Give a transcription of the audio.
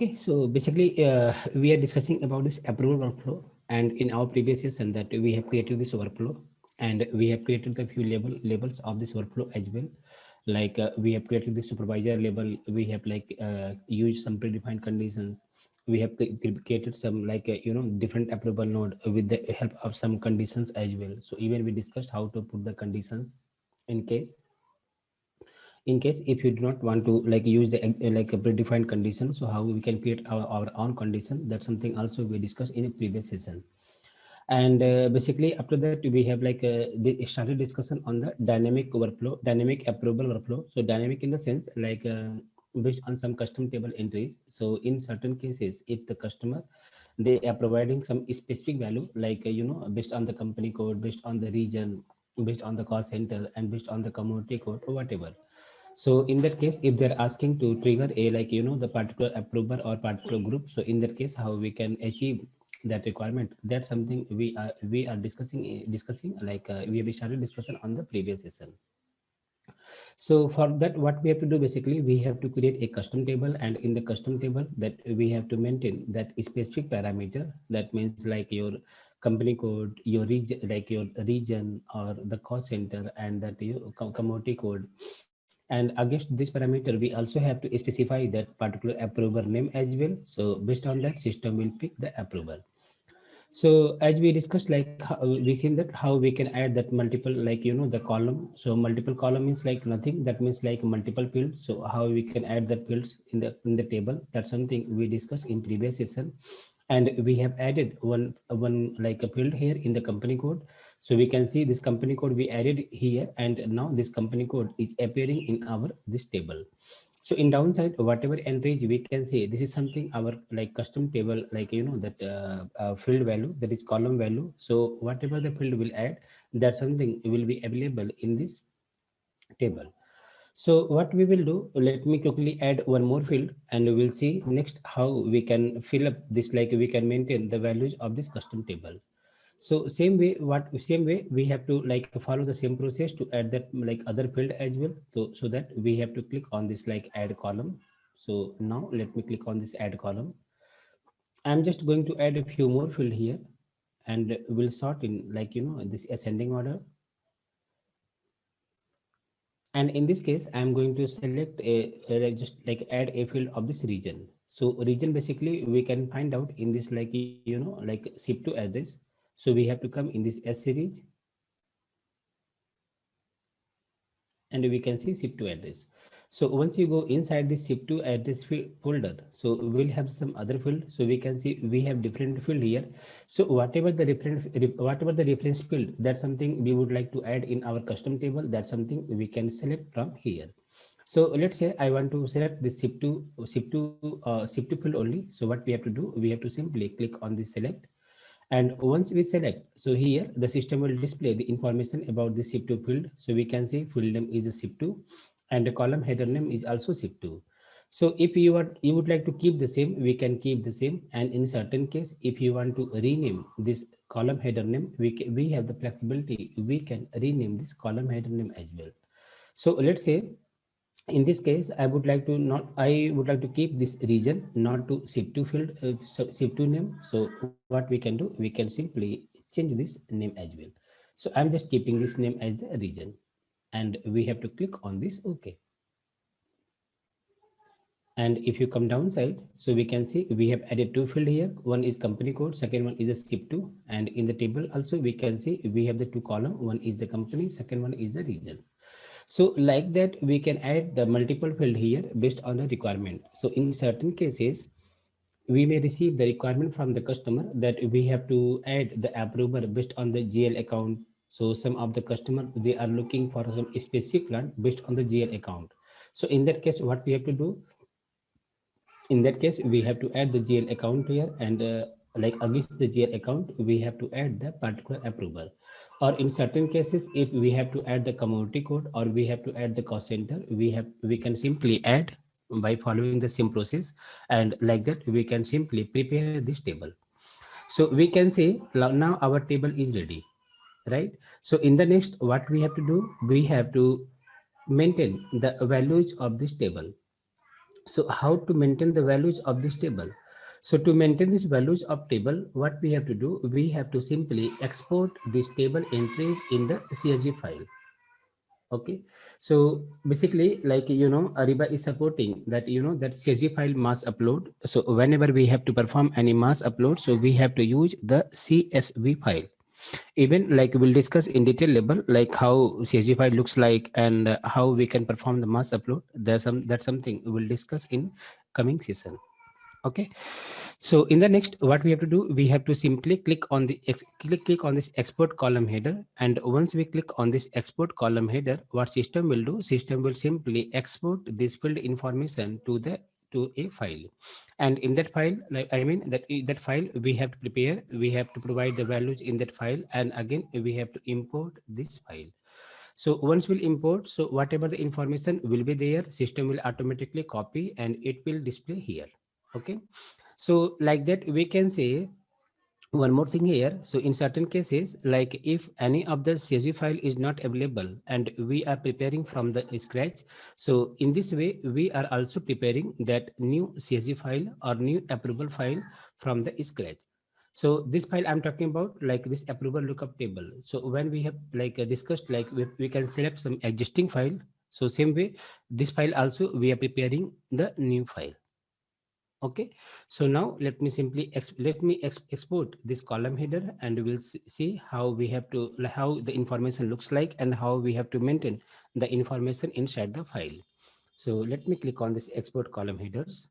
Okay, so basically we are discussing about this approval workflow, and in our previous session that we have created this workflow, and we have created the few labels of this workflow as well. Like we have created the supervisor label, we have like used some predefined conditions, we have created some like different approval node with the help of some conditions as well. So even we discussed how to put the conditions in case if you do not want to like use the like a predefined condition, so how we can create our own condition, that's something also we discussed in a previous session. And basically after that we have like started discussion on the dynamic workflow, dynamic approval workflow. So dynamic in the sense like based on some custom table entries. So in certain cases if the customer they are providing some specific value like based on the company code, based on the region, based on the cost center, and based on the commodity code or whatever. So in that case, if they're asking to trigger a like the particular approver or particular group, so in that case, how we can achieve that requirement? That's something we are discussing like we have started discussion on the previous session. So for that, what we have to do basically, we have to create a custom table, and in the custom table that we have to maintain that specific parameter. That means like your company code, your region, like your region or the cost center, and that your commodity code. And against this parameter, we also have to specify that particular approver name as well. So based on that, system will pick the approver. So as we discussed, like we seen that how we can add that multiple, like the column. So multiple column is like nothing. That means like multiple fields. So how we can add the fields in the table? That's something we discussed in previous session. And we have added one like a field here in the company code. So we can see this company code we added here, and now this company code is appearing in our this table. So in downside, whatever entries we can say, this is something our like custom table, like that field value, that is column value. So whatever the field will add, that something will be available in this table. So what we will do, let me quickly add one more field, and we will see next how we can fill up this, like we can maintain the values of this custom table. So same way we have to like follow the same process to add that like other field as well. So that we have to click on this like add column. So now let me click on this add column. I'm just going to add a few more field here, and we'll sort in like this ascending order. And in this case I'm going to select a just like add a field of this region. So region basically we can find out in this like like zip to address. So we have to come in this S series, and we can see zip to address. So once you go inside this zip to address folder, so we'll have some other field. So we can see we have different field here. So whatever the reference field, that's something we would like to add in our custom table, that's something we can select from here. So let's say I want to select the zip to field only. So what we have to do, we have to simply click on this select. And once we select, so here the system will display the information about the zip2 field. So we can see field name is a zip2, and the column header name is also zip2. So if you would like to keep the same, we can keep the same. And in certain case, if you want to rename this column header name, we have the flexibility, we can rename this column header name as well. So let's say in this case I would like to keep this region, not to zip2 field, zip2 name. So what we can do, we can simply change this name as well. So I'm just keeping this name as the region, and we have to click on this OK. And if you come downside, so we can see we have added two field here. One is company code, second one is a zip2. And in the table also we can see we have the two column, one is the company, second one is the region. So like that, we can add the multiple field here based on the requirement. So in certain cases, we may receive the requirement from the customer that we have to add the approver based on the GL account. So some of the customer, they are looking for some specific plan based on the GL account. So in that case, what we have to do, in that case, we have to add the GL account here, and like against the GL account, we have to add the particular approval. Or in certain cases, if we have to add the commodity code or we have to add the cost center, we can simply add by following the same process, and like that we can simply prepare this table. So we can say now our table is ready, right? So in the next, what we have to do, we have to maintain the values of this table. So how to maintain the values of this table? So to maintain these values of table, what we have to do, we have to simply export this table entries in the CSV file. Okay, so basically, like Ariba is supporting that that CSV file must upload. So whenever we have to perform any mass upload, so we have to use the CSV file. Even like we'll discuss in detail level like how CSV file looks like, and how we can perform the mass upload. That's something we'll discuss in coming session. Okay, so in the next, what we have to do, we have to simply click on the click on this export column header. And once we click on this export column header, what system will do, system will simply export this field information to the to a file. And in that file, like I mean that file we have to prepare, we have to provide the values in that file, and again we have to import this file. So once we'll import, so whatever the information will be there, system will automatically copy and it will display here. Okay, so like that we can say one more thing here. So in certain cases, like if any of the CSV file is not available and we are preparing from the scratch, so in this way we are also preparing that new CSV file or new approval file from the scratch. So this file I'm talking about, like this approval lookup table. So when we have like discussed, like we can select some existing file. So same way, this file also we are preparing the new file. Okay, so now let me simply export this column header, and we'll see how we have to, how the information looks like and how we have to maintain the information inside the file. So let me click on this export column headers.